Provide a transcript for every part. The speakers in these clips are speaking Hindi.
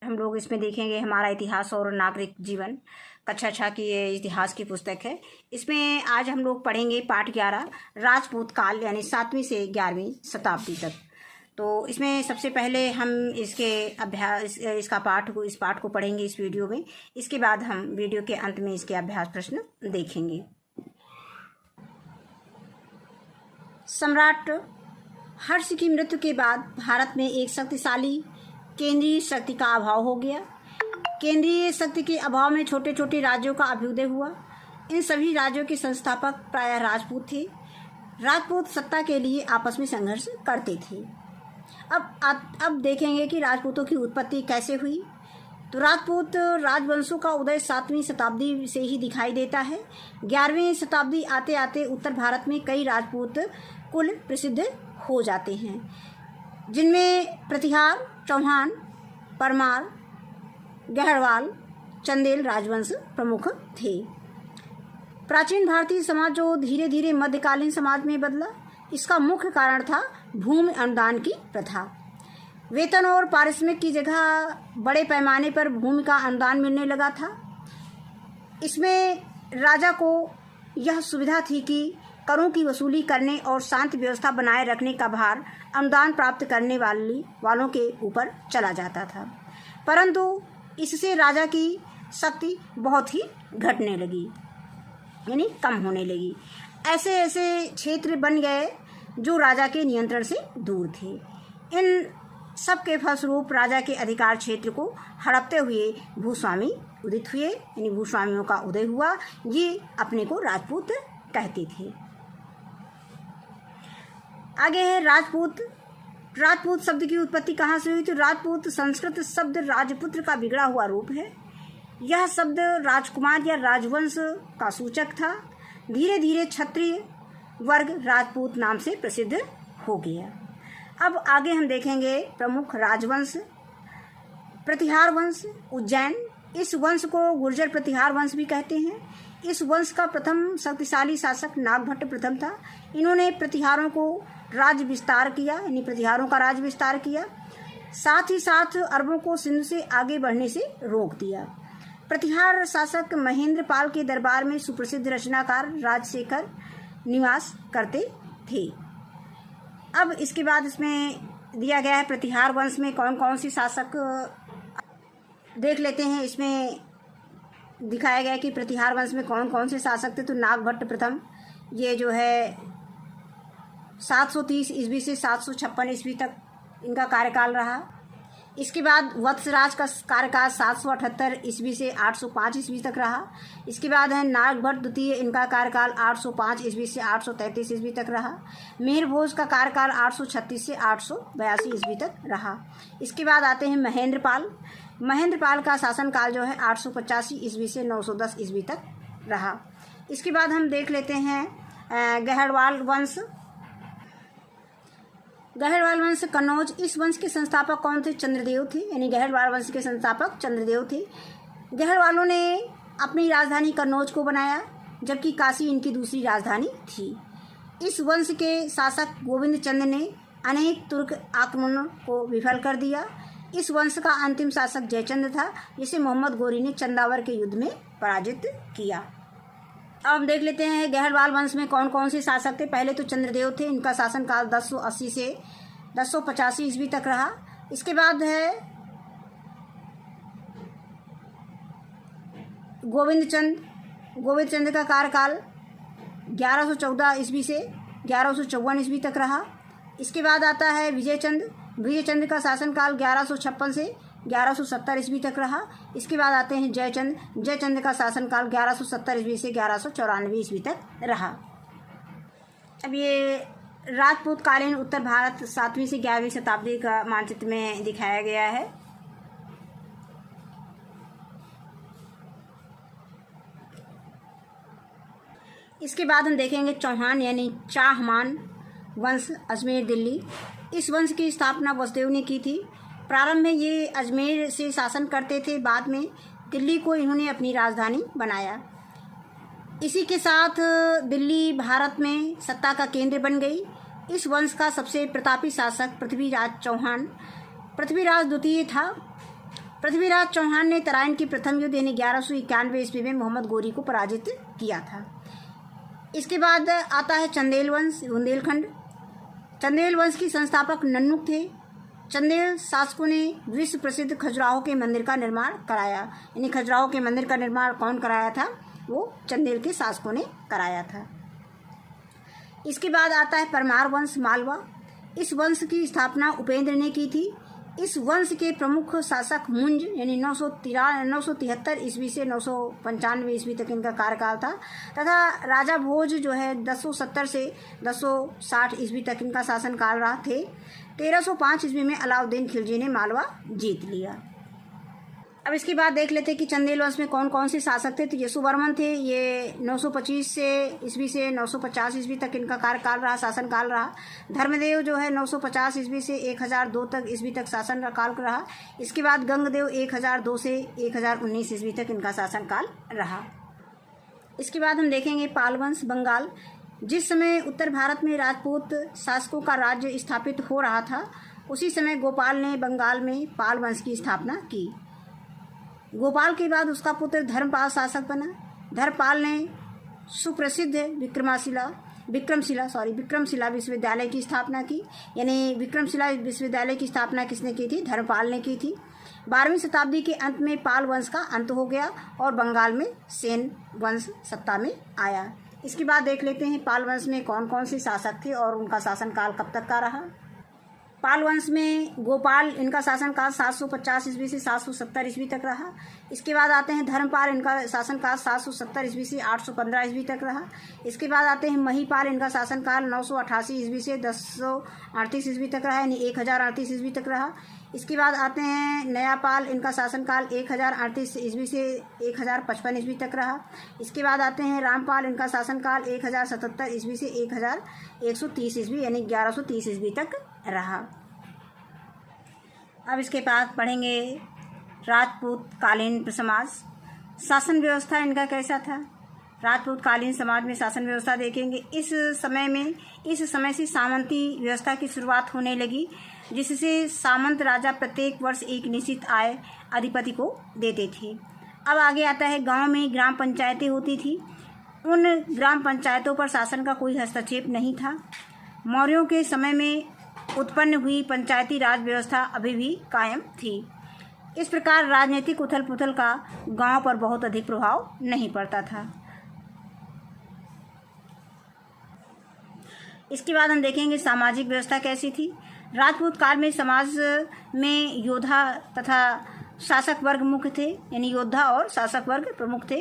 हम लोग इसमें देखेंगे हमारा इतिहास और नागरिक जीवन। कक्षा 6 की ये इतिहास की पुस्तक है। इसमें आज हम लोग पढ़ेंगे पाठ 11 राजपूत काल यानी 7वीं से 11वीं शताब्दी तक। तो इसमें सबसे पहले हम इसके अभ्यास इस पाठ को पढ़ेंगे इस वीडियो में। इसके बाद हम वीडियो के अंत में इसके अभ्यास प्रश्न देखेंगे। सम्राट हर्ष की मृत्यु के बाद भारत में एक शक्तिशाली केंद्रीय शक्ति का अभाव हो गया। केंद्रीय शक्ति के अभाव में छोटे छोटे राज्यों का अभ्युदय हुआ। इन सभी राज्यों के संस्थापक प्रायः राजपूत थे। राजपूत सत्ता के लिए आपस में संघर्ष करते थे। अब देखेंगे कि राजपूतों की उत्पत्ति कैसे हुई। तो राजपूत राजवंशों का उदय 7वीं शताब्दी से ही दिखाई देता है। 11वीं शताब्दी आते आते उत्तर भारत में कई राजपूत कुल प्रसिद्ध हो जाते हैं, जिनमें प्रतिहार, चौहान, परमार, गहरवाल, चंदेल राजवंश प्रमुख थे। प्राचीन भारतीय समाज जो धीरे धीरे मध्यकालीन समाज में बदला, इसका मुख्य कारण था भूमि अनुदान की प्रथा। वेतन और पारिश्रमिक की जगह बड़े पैमाने पर भूमि का अनुदान मिलने लगा था। इसमें राजा को यह सुविधा थी कि करों की वसूली करने और शांति व्यवस्था बनाए रखने का भार अनुदान प्राप्त करने वालों के ऊपर चला जाता था, परंतु इससे राजा की शक्ति बहुत ही घटने लगी, यानी कम होने लगी। ऐसे ऐसे क्षेत्र बन गए जो राजा के नियंत्रण से दूर थे। इन सब के फलस्वरूप राजा के अधिकार क्षेत्र को हड़पते हुए भूस्वामी उदित हुए, यानी भूस्वामियों का उदय हुआ। ये अपने को राजपूत कहते थे। आगे है राजपूत। राजपूत शब्द की उत्पत्ति कहाँ से हुई? तो राजपूत संस्कृत शब्द राजपुत्र का बिगड़ा हुआ रूप है। यह शब्द राजकुमार या राजवंश का सूचक था। धीरे धीरे क्षत्रिय वर्ग राजपूत नाम से प्रसिद्ध हो गया। अब आगे हम देखेंगे प्रमुख राजवंश। प्रतिहार वंश उज्जैन, इस वंश को गुर्जर प्रतिहार वंश भी कहते हैं। इस वंश का प्रथम शक्तिशाली शासक नागभट्ट प्रथम था। इन्होंने प्रतिहारों को राज्य विस्तार किया, यानी प्रतिहारों का राज्य विस्तार किया। साथ ही साथ अरबों को सिंधु से आगे बढ़ने से रोक दिया। प्रतिहार शासक महेंद्र पाल के दरबार में सुप्रसिद्ध रचनाकार राजशेखर निवास करते थे। अब इसके बाद इसमें दिया गया है प्रतिहार वंश में कौन कौन सी शासक देख लेते हैं। इसमें दिखाया गया है कि प्रतिहार वंश में कौन कौन से शासक थे। तो नागभट्ट प्रथम, ये जो है 730 ईस्वी से 756 ईस्वी तक इनका कार्यकाल रहा। इसके बाद वत्सराज का कार्यकाल 778 ईस्वी से 805 ईस्वी तक रहा। इसके बाद है नागभट्ट द्वितीय, इनका कार्यकाल 805 ईस्वी से 833 ईस्वी तक रहा। मेहरभोज का कार्यकाल 836 से 882 ईस्वी तक रहा। इसके बाद आते हैं महेंद्रपाल। महेंद्रपाल का शासनकाल जो है 885 ईस्वी से 910 ईस्वी तक रहा। इसके बाद हम देख लेते हैं गहरवाल वंश। गहरवाल वंश कन्नौज, इस वंश के संस्थापक कौन थे? चंद्रदेव थे, यानी गहरवाल वंश के संस्थापक चंद्रदेव थे। गहरवालों ने अपनी राजधानी कन्नौज को बनाया, जबकि काशी इनकी दूसरी राजधानी थी। इस वंश के शासक गोविंद चंद ने अनेक तुर्क आक्रमणों को विफल कर दिया। इस वंश का अंतिम शासक जयचंद था, जिसे मोहम्मद गोरी ने चंदावर के युद्ध में पराजित किया। अब हम देख लेते हैं गहरवाल वंश में कौन कौन से शासक थे। पहले तो चंद्रदेव थे, इनका शासनकाल 1080 से 1085 ईस्वी तक रहा। इसके बाद है गोविंद चंद का कार्यकाल 1114 ईस्वी से 1154 ईस्वी तक रहा। इसके बाद आता है विजयचंद का शासनकाल 1156 से 1170 ईस्वी तक रहा। इसके बाद आते हैं जयचंद का शासनकाल 1170 ईस्वी से 1194 ईस्वी तक रहा। अब ये राजपूत कालीन उत्तर भारत 7वीं से 11वीं शताब्दी का मानचित्र में दिखाया गया है। इसके बाद हम देखेंगे चौहान यानी चाहमान वंश, अजमेर दिल्ली। इस वंश की स्थापना वसुदेव ने की थी। प्रारंभ में ये अजमेर से शासन करते थे, बाद में दिल्ली को इन्होंने अपनी राजधानी बनाया। इसी के साथ दिल्ली भारत में सत्ता का केंद्र बन गई। इस वंश का सबसे प्रतापी शासक पृथ्वीराज चौहान पृथ्वीराज द्वितीय था। पृथ्वीराज चौहान ने तराइन की प्रथम युद्ध यानी 1191 ईस्वी में मोहम्मद गोरी को पराजित किया था। इसके बाद आता है चंदेल वंश, बुंदेलखंड। चंदेल वंश की संस्थापक नन्नुक थे। चंदेल शासकों ने विश्व प्रसिद्ध खजुराहो के मंदिर का निर्माण कराया, यानी खजुराहो के मंदिर का निर्माण कौन कराया था? वो चंदेल के शासकों ने कराया था। इसके बाद आता है परमार वंश, मालवा। इस वंश की स्थापना उपेंद्र ने की थी। इस वंश के प्रमुख शासक मुंज यानी 973 ईस्वी से 995 ईस्वी तक इनका कार्यकाल था, तथा राजा भोज जो है 1070 से 1060 ईस्वी तक इनका शासनकाल रहा थे। 1305 ईस्वी में अलाउद्दीन खिलजी ने मालवा जीत लिया। अब इसके बाद देख लेते हैं कि चंदेल वंश में कौन कौन से शासक थे। तो यशुवर्मन थे, ये 925 ईस्वी से 950 ईस्वी तक इनका कार्यकाल रहा, शासनकाल रहा। धर्मदेव जो है 950 ईस्वी से 1002 तक ईस्वी तक शासनकाल रहा। इसके बाद गंगदेव 1002 से 1019 ईस्वी तक इनका शासनकाल रहा। इसके बाद हम देखेंगे पाल वंश, बंगाल। जिस समय उत्तर भारत में राजपूत शासकों का राज्य स्थापित हो रहा था, उसी समय गोपाल ने बंगाल में पाल वंश की स्थापना की। गोपाल के बाद उसका पुत्र धर्मपाल बना। धर्मपाल ने सुप्रसिद्ध विक्रमशिला विश्वविद्यालय की स्थापना की, यानी विक्रमशिला विश्वविद्यालय की स्थापना किसने की थी? धर्मपाल ने की थी। 12वीं शताब्दी के अंत में पाल वंश का अंत हो गया और बंगाल में सेन वंश सत्ता में आया। इसके बाद देख लेते हैं पाल वंश में कौन कौन से शासक थे और उनका शासनकाल कब तक का रहा। पाल वंश में गोपाल, इनका शासनकाल 750 ईस्वी से 770 ईस्वी तक रहा। इसके बाद आते हैं धर्मपाल, इनका शासनकाल 770 ईस्वी से 815 ईस्वी तक रहा। इसके बाद आते हैं महिपाल, इनका शासनकाल 988 ईस्वी से 1038 ईस्वी तक रहा, यानी 1038 ईस्वी तक रहा। इसके बाद आते हैं नयापाल, इनका शासनकाल 1038 ईस्वी से 1055 ईस्वी तक रहा। इसके बाद आते हैं रामपाल, इनका शासनकाल 1077 ईस्वी से 1130 ईस्वी यानी 1130 ईस्वी तक रहा। अब इसके बाद पढ़ेंगे राजपूत कालीन समाज। शासन व्यवस्था इनका कैसा था? राजपूत कालीन समाज में शासन व्यवस्था देखेंगे। इस समय से सामंती व्यवस्था की शुरुआत होने लगी, जिससे सामंत राजा प्रत्येक वर्ष एक निश्चित आय अधिपति को देते थे। अब आगे आता है गांव में ग्राम पंचायतें होती थी। उन ग्राम पंचायतों पर शासन का कोई हस्तक्षेप नहीं था। मौर्यों के समय में उत्पन्न हुई पंचायती राज व्यवस्था अभी भी कायम थी। इस प्रकार राजनीतिक उथल पुथल का गांव पर बहुत अधिक प्रभाव नहीं पड़ता था। इसके बाद हम देखेंगे सामाजिक व्यवस्था कैसी थी। राजपूत काल में समाज में योद्धा तथा शासक वर्ग मुख्य थे, यानी योद्धा और शासक वर्ग प्रमुख थे।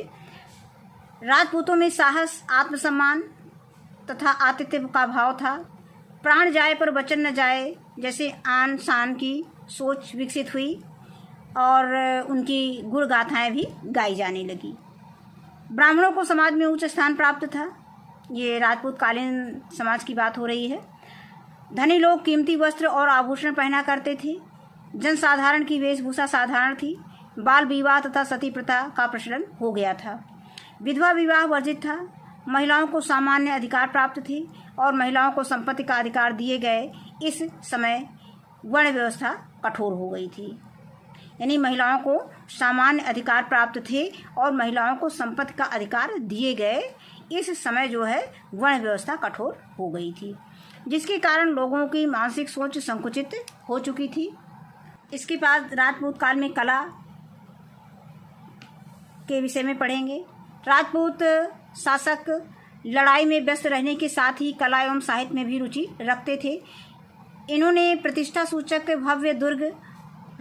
राजपूतों में साहस, आत्मसम्मान तथा आतिथ्य का भाव था। प्राण जाए पर वचन न जाए जैसे आन शान की सोच विकसित हुई और उनकी गुण गाथाएँ भी गाई जाने लगी। ब्राह्मणों को समाज में उच्च स्थान प्राप्त था। ये राजपूत कालीन समाज की बात हो रही है। धनी लोग कीमती वस्त्र और आभूषण पहना करते थे। जनसाधारण की वेशभूषा साधारण थी। बाल विवाह तथा सती प्रथा का प्रचलन हो गया था। विधवा विवाह वर्जित था। महिलाओं को सामान्य अधिकार प्राप्त थे और महिलाओं को संपत्ति का अधिकार दिए गए। इस समय वर्ण व्यवस्था कठोर हो गई थी, यानी महिलाओं को सामान्य अधिकार प्राप्त थे और महिलाओं को संपत्ति का अधिकार दिए गए। इस समय जो है वर्ण व्यवस्था कठोर हो गई थी, जिसके कारण लोगों की मानसिक सोच संकुचित हो चुकी थी। इसके बाद राजपूत काल में कला के विषय में पढ़ेंगे। राजपूत शासक लड़ाई में व्यस्त रहने के साथ ही कला एवं साहित्य में भी रुचि रखते थे। इन्होंने प्रतिष्ठा सूचक भव्य दुर्ग,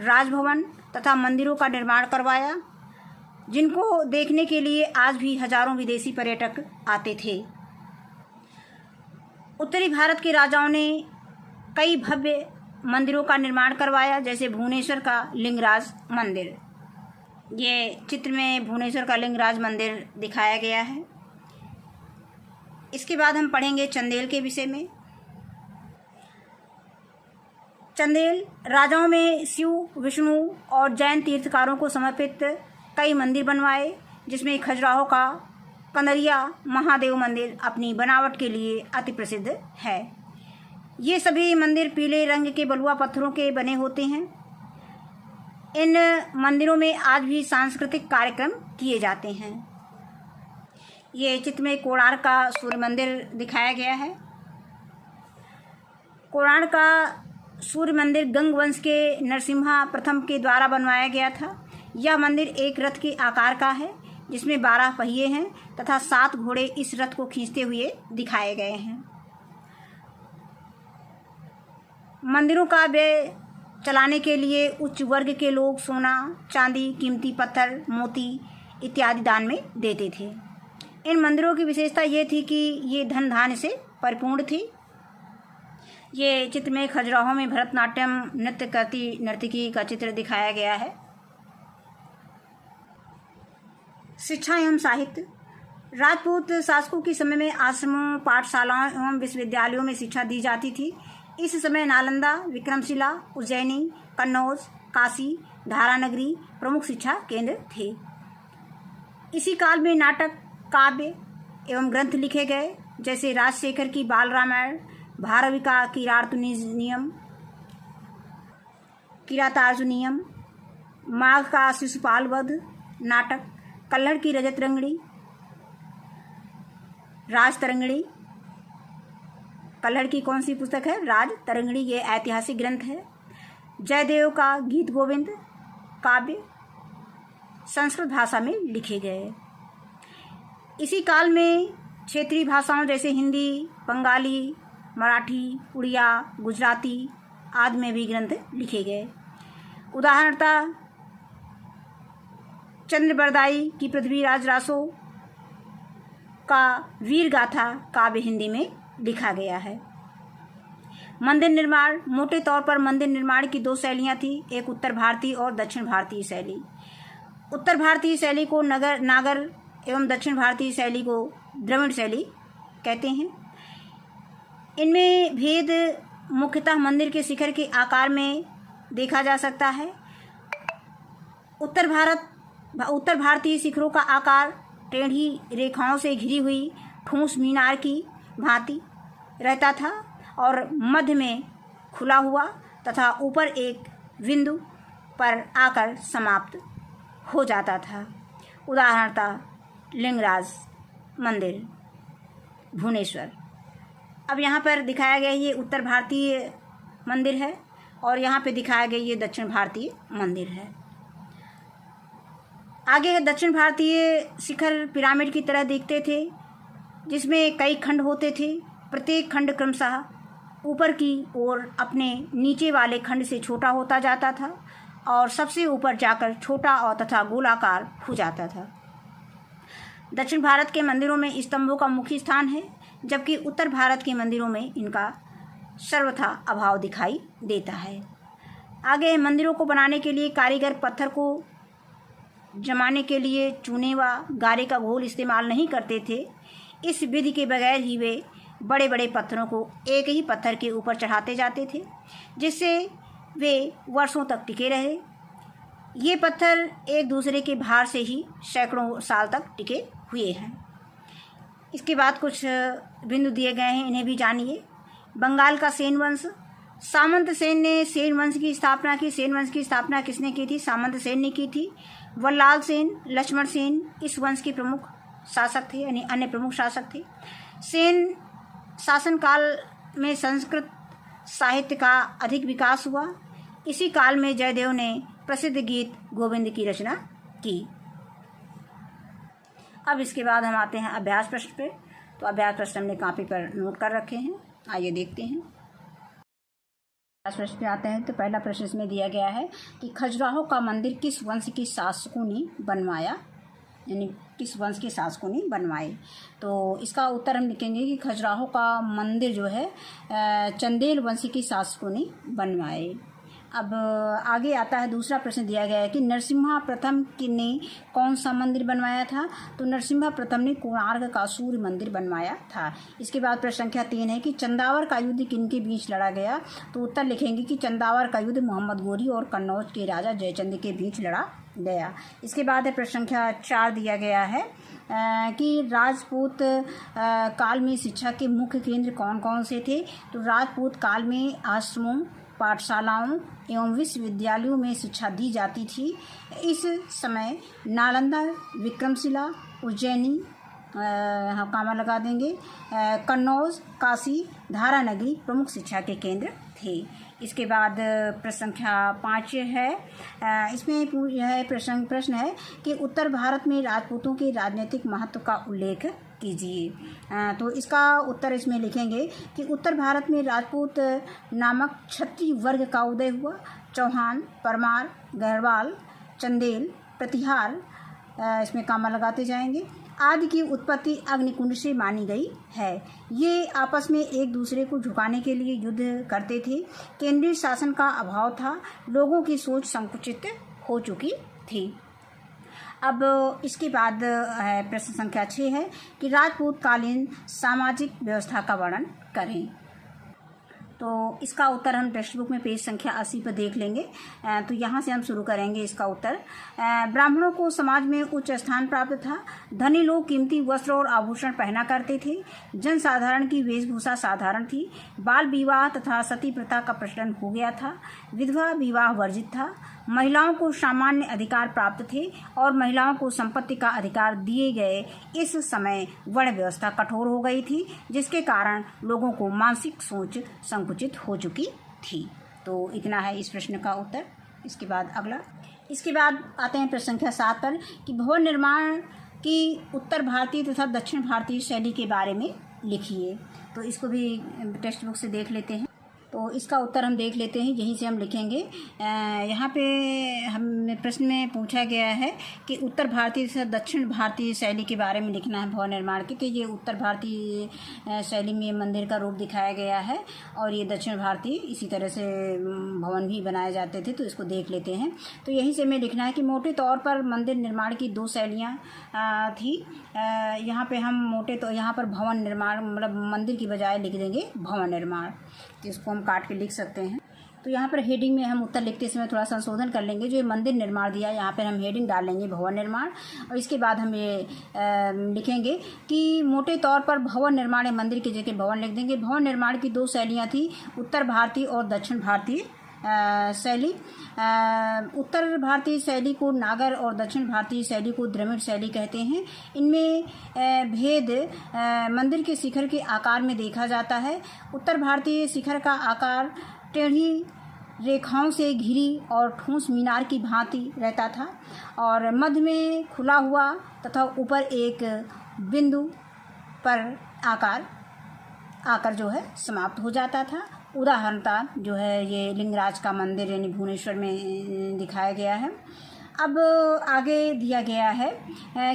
राजभवन तथा मंदिरों का निर्माण करवाया, जिनको देखने के लिए आज भी हजारों विदेशी पर्यटक आते थे। उत्तरी भारत के राजाओं ने कई भव्य मंदिरों का निर्माण करवाया, जैसे भुवनेश्वर का लिंगराज मंदिर। ये चित्र में भुवनेश्वर का लिंगराज मंदिर दिखाया गया है। इसके बाद हम पढ़ेंगे चंदेल के विषय में। चंदेल राजाओं में शिव, विष्णु और जैन तीर्थकारों को समर्पित कई मंदिर बनवाए, जिसमें खजुराहो का कंदरिया महादेव मंदिर अपनी बनावट के लिए अति प्रसिद्ध है। ये सभी मंदिर पीले रंग के बलुआ पत्थरों के बने होते हैं। इन मंदिरों में आज भी सांस्कृतिक कार्यक्रम किए जाते हैं। ये चित्र में कोणार्क का सूर्य मंदिर दिखाया गया है। कोणार्क का सूर्य मंदिर गंग वंश के नरसिम्हा प्रथम के द्वारा बनवाया गया था। यह मंदिर एक रथ के आकार का है जिसमें 12 पहिए हैं तथा 7 घोड़े इस रथ को खींचते हुए दिखाए गए हैं। मंदिरों का व्यय चलाने के लिए उच्च वर्ग के लोग सोना, चांदी, कीमती पत्थर, मोती इत्यादि दान में देते थे। इन मंदिरों की विशेषता ये थी कि ये धन धान्य से परिपूर्ण थी। ये चित्र में खजुराहो में भरतनाट्यम नृत्य करती नर्तकी का चित्र दिखाया गया है। शिक्षा एवं साहित्य। राजपूत शासकों के समय में आश्रमों, पाठशालाओं एवं विश्वविद्यालयों में शिक्षा दी जाती थी। इस समय नालंदा, विक्रमशिला, उज्जैनी, कन्नौज, काशी, धारानगरी प्रमुख शिक्षा केंद्र थे। इसी काल में नाटक, काव्य एवं ग्रंथ लिखे गए, जैसे राजशेखर की बाल रामायण, भारविका किरातार्जुनीयम, माघ का शिशुपाल वध नाटक, कल्हड़ की रजत रंगड़ी, राज तरंगड़ी। कल्हड़ की कौन सी पुस्तक है? राज तरंगड़ी। ये ऐतिहासिक ग्रंथ है। जयदेव का गीत गोविंद काव्य संस्कृत भाषा में लिखे गए। इसी काल में क्षेत्रीय भाषाओं जैसे हिंदी, बंगाली, मराठी, उड़िया, गुजराती आदि में भी ग्रंथ लिखे गए। उदाहरणतः चंद्रबरदाई की पृथ्वीराज रासो का वीर गाथा काव्य हिंदी में लिखा गया है। मंदिर निर्माण। मोटे तौर पर मंदिर निर्माण की 2 शैलियाँ थी, एक उत्तर भारतीय और दक्षिण भारतीय शैली। उत्तर भारतीय शैली को नागर एवं दक्षिण भारतीय शैली को द्रविड़ शैली कहते हैं। इनमें भेद मुख्यतः मंदिर के शिखर के आकार में देखा जा सकता है। उत्तर भारतीय शिखरों का आकार टेढ़ी रेखाओं से घिरी हुई ठोस मीनार की भांति रहता था और मध्य में खुला हुआ तथा ऊपर एक बिंदु पर आकर समाप्त हो जाता था। उदाहरणतः लिंगराज मंदिर भुवनेश्वर। अब यहाँ पर दिखाया गया ये उत्तर भारतीय मंदिर है और यहाँ पे दिखाया गया ये दक्षिण भारतीय मंदिर है। आगे दक्षिण भारतीय शिखर पिरामिड की तरह दिखते थे, जिसमें कई खंड होते थे। प्रत्येक खंड क्रमशः ऊपर की ओर अपने नीचे वाले खंड से छोटा होता जाता था और सबसे ऊपर जाकर छोटा और तथा गोलाकार हो जाता था। दक्षिण भारत के मंदिरों में स्तंभों का मुख्य स्थान है, जबकि उत्तर भारत के मंदिरों में इनका सर्वथा अभाव दिखाई देता है। आगे मंदिरों को बनाने के लिए कारीगर पत्थर को जमाने के लिए चूने व गारे का घोल इस्तेमाल नहीं करते थे। इस विधि के बगैर ही वे बड़े बड़े पत्थरों को एक ही पत्थर के ऊपर चढ़ाते जाते थे, जिससे वे वर्षों तक टिके रहे। ये पत्थर एक दूसरे के भार से ही सैकड़ों साल तक टिके हुए हैं। इसके बाद कुछ बिंदु दिए गए हैं, इन्हें भी जानिए। बंगाल का सेन वंश। सामंत सेन ने सेन वंश की स्थापना की। सेन वंश की स्थापना किसने की थी? सामंत सेन ने की थी। वल्लाल सेन, लक्ष्मण सेन इस वंश के प्रमुख शासक थे, यानी अन्य प्रमुख शासक थे। सेन शासनकाल में संस्कृत साहित्य का अधिक विकास हुआ। इसी काल में जयदेव ने प्रसिद्ध गीत गोविंद की रचना की। अब इसके बाद हम आते हैं अभ्यास प्रश्न पे। तो अभ्यास प्रश्न हमने कॉपी पर नोट कर रखे हैं, आइए देखते हैं। अभ्यास प्रश्न पे आते हैं। तो पहला प्रश्न इसमें दिया गया है कि खजुराहो का मंदिर किस वंश के शासकों ने बनवाया, यानी किस वंश के शासकों ने बनवाए। तो इसका उत्तर हम लिखेंगे कि खजुराहो का मंदिर जो है चंदेल वंश के शासकों ने बनवाए। अब आगे आता है दूसरा प्रश्न दिया गया है कि नरसिम्हा प्रथम ने कौन सा मंदिर बनवाया था। तो नरसिम्हा प्रथम ने कोणार्क का सूर्य मंदिर बनवाया था। इसके बाद प्रश्न संख्या 3 है कि चंदावर का युद्ध किनके बीच लड़ा गया। तो उत्तर लिखेंगे कि चंदावर का युद्ध मोहम्मद गोरी और कन्नौज के राजा जयचंद के बीच लड़ा गया। इसके बाद प्रश्न संख्या 4 दिया गया है कि राजपूत काल में शिक्षा के मुख्य केंद्र कौन कौन से थे। तो राजपूत काल में आश्रमों, पाठशालाओं एवं विश्वविद्यालयों में शिक्षा दी जाती थी। इस समय नालंदा, विक्रमशिला, उज्जैनी, कामा लगा देंगे, कन्नौज, काशी, धारानगरी प्रमुख शिक्षा के केंद्र थे। इसके बाद प्रश्न संख्या 5 है। इसमें यह प्रश्न है कि उत्तर भारत में राजपूतों के राजनीतिक महत्व का उल्लेख कीजिए। तो इसका उत्तर इसमें लिखेंगे कि उत्तर भारत में राजपूत नामक क्षत्रिय वर्ग का उदय हुआ। चौहान, परमार, गढ़वाल, चंदेल, प्रतिहार, इसमें कामा लगाते जाएंगे, आदि की उत्पत्ति अग्निकुंड से मानी गई है। ये आपस में एक दूसरे को झुकाने के लिए युद्ध करते थे। केंद्रीय शासन का अभाव था, लोगों की सोच संकुचित हो चुकी थी। अब इसके बाद प्रश्न संख्या 6 है कि राजपूतकालीन सामाजिक व्यवस्था का वर्णन करें। तो इसका उत्तर हम टेक्स्ट बुक में पेज संख्या 80 पर देख लेंगे। तो यहाँ से हम शुरू करेंगे इसका उत्तर। ब्राह्मणों को समाज में उच्च स्थान प्राप्त था। धनी लोग कीमती वस्त्र और आभूषण पहना करते थे। जनसाधारण की वेशभूषा साधारण थी। बाल विवाह तथा सती प्रथा का प्रचलन हो गया था। विधवा विवाह वर्जित था। महिलाओं को सामान्य अधिकार प्राप्त थे और महिलाओं को संपत्ति का अधिकार दिए गए। इस समय वर्ण व्यवस्था कठोर हो गई थी, जिसके कारण लोगों को मानसिक सोच संकुचित हो चुकी थी। तो इतना है इस प्रश्न का उत्तर। इसके बाद आते हैं प्रश्न संख्या 7 पर कि भवन निर्माण की उत्तर भारतीय तथा दक्षिण भारतीय शैली के बारे में लिखिए। तो इसको भी टेक्स्ट बुक से देख लेते हैं। तो इसका उत्तर हम देख लेते हैं, यहीं से हम लिखेंगे। यहाँ पे हम प्रश्न में पूछा गया है कि उत्तर भारतीय से दक्षिण भारतीय शैली के बारे में लिखना है भवन निर्माण के, कि ये उत्तर भारतीय शैली में मंदिर का रूप दिखाया गया है और ये दक्षिण भारतीय इसी तरह से भवन भी बनाए जाते थे। तो इसको देख लेते हैं। तो यहीं से हमें लिखना है कि मोटे तौर पर मंदिर निर्माण की 2 शैलियाँ थी। यहाँ पे हम यहाँ पर भवन निर्माण मतलब मंदिर की बजाय लिख देंगे भवन निर्माण। तो इसको हम काट के लिख सकते हैं। तो यहाँ पर हेडिंग में हम उत्तर लिखते समय थोड़ा संशोधन कर लेंगे। जो ये मंदिर निर्माण दिया है यहाँ पर हम हेडिंग डाल लेंगे भवन निर्माण, और इसके बाद हम ये लिखेंगे कि मोटे तौर पर भवन निर्माण, मंदिर की जगह भवन लिख देंगे। भवन निर्माण की 2 शैलियाँ थी, उत्तर भारतीय और दक्षिण भारतीय शैली। उत्तर भारतीय शैली को नागर और दक्षिण भारतीय शैली को द्रविड़ शैली कहते हैं। इनमें भेद मंदिर के शिखर के आकार में देखा जाता है। उत्तर भारतीय शिखर का आकार टेढ़ी रेखाओं से घिरी और ठोस मीनार की भांति रहता था और मध्य में खुला हुआ तथा ऊपर एक बिंदु पर आकर जो है समाप्त हो जाता था। उदाहरणतः जो है ये लिंगराज का मंदिर यानी भुवनेश्वर में दिखाया गया है। अब आगे दिया गया है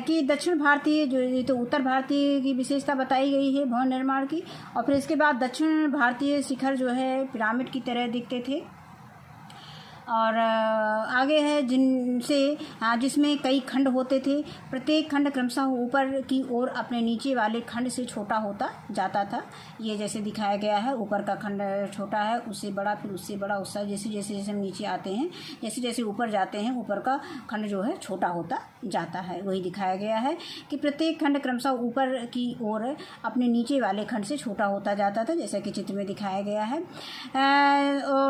कि दक्षिण भारतीय जो तो उत्तर भारतीय की विशेषता बताई गई है भवन निर्माण की, और फिर इसके बाद दक्षिण भारतीय शिखर जो है पिरामिड की तरह दिखते थे। और आगे है जिसमें कई खंड होते थे। प्रत्येक खंड क्रमशः ऊपर की ओर अपने नीचे वाले खंड से छोटा होता जाता था। ये जैसे दिखाया गया है, ऊपर का खंड छोटा है, उससे बड़ा, फिर उससे बड़ा, उससे जैसे हम नीचे आते हैं, जैसे ऊपर जाते हैं, ऊपर का खंड जो है छोटा होता जाता है। वही दिखाया गया है कि प्रत्येक खंड क्रमशः ऊपर की ओर अपने नीचे वाले खंड से छोटा होता जाता था, जैसा कि चित्र में दिखाया गया है।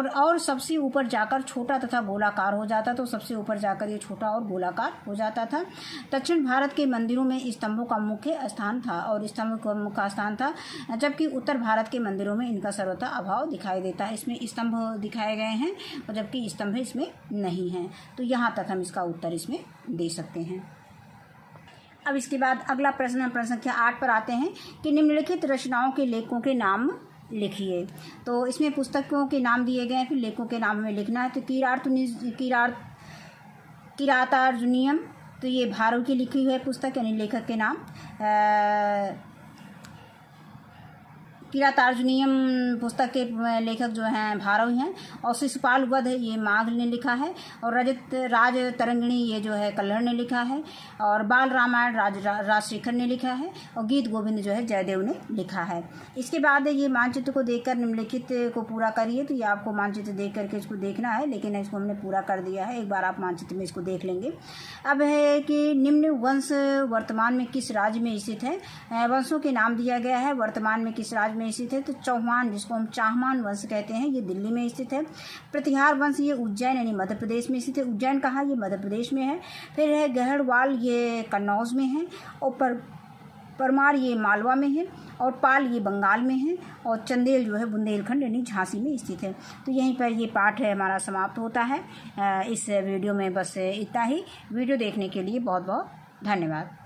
और सबसे ऊपर जाकर छोटा तथा गोलाकार हो जाता, तो सबसे ऊपर जाकर ये छोटा और गोलाकार हो जाता था। दक्षिण भारत के मंदिरों में स्तंभों का मुख्य स्थान था और स्तंभ का स्थान था, जबकि उत्तर भारत के मंदिरों में इनका सर्वथा अभाव दिखाई देता है। इसमें स्तंभ दिखाए गए हैं और जबकि स्तंभ इसमें नहीं है। तो यहाँ तक हम इसका उत्तर इसमें दे सकते हैं। अब इसके बाद अगला प्रश्न संख्या 8 पर आते हैं कि निम्नलिखित रचनाओं के लेखकों के नाम लिखिए। तो इसमें पुस्तकों के नाम दिए गए हैं, फिर लेखकों के नाम हमें लिखना है। तो किरातार्जुनीयम, तो ये भारव की लिखी हुई है पुस्तक, यानी लेखक के नाम किरातार्जुनीयम पुस्तक के लेखक जो हैं भारव हैं। और शिशुपाल वध ये माघ ने लिखा है, और राज तरंगिणी ये जो है कल्हड़ ने लिखा है, और बाल रामायण राजशेखर ने लिखा है, और गीत गोविंद जो है जयदेव ने लिखा है। इसके बाद ये मानचित्र को देखकर निम्नलिखित को पूरा करिए। तो ये आपको मानचित्र देख करके इसको देखना है, लेकिन इसको हमने पूरा कर दिया है, एक बार आप मानचित्र में इसको देख लेंगे। अब है कि निम्न वंश वर्तमान में किस राज्य में स्थित है। वंशों के नाम दिया गया है, वर्तमान में किस राज्य में स्थित है। तो चौहान, जिसको हम चाहमान वंश कहते हैं, ये दिल्ली में स्थित है। प्रतिहार वंश ये उज्जैन यानी मध्य प्रदेश में स्थित है। उज्जैन कहाँ, ये मध्य प्रदेश में है। फिर है गहड़वाल, ये कन्नौज में है। और परमार ये मालवा में है। और पाल ये बंगाल में है। और चंदेल जो है बुंदेलखंड यानी झांसी में स्थित है। तो यहीं पर ये पाठ है हमारा समाप्त होता है। इस वीडियो में बस इतना ही। वीडियो देखने के लिए बहुत बहुत धन्यवाद।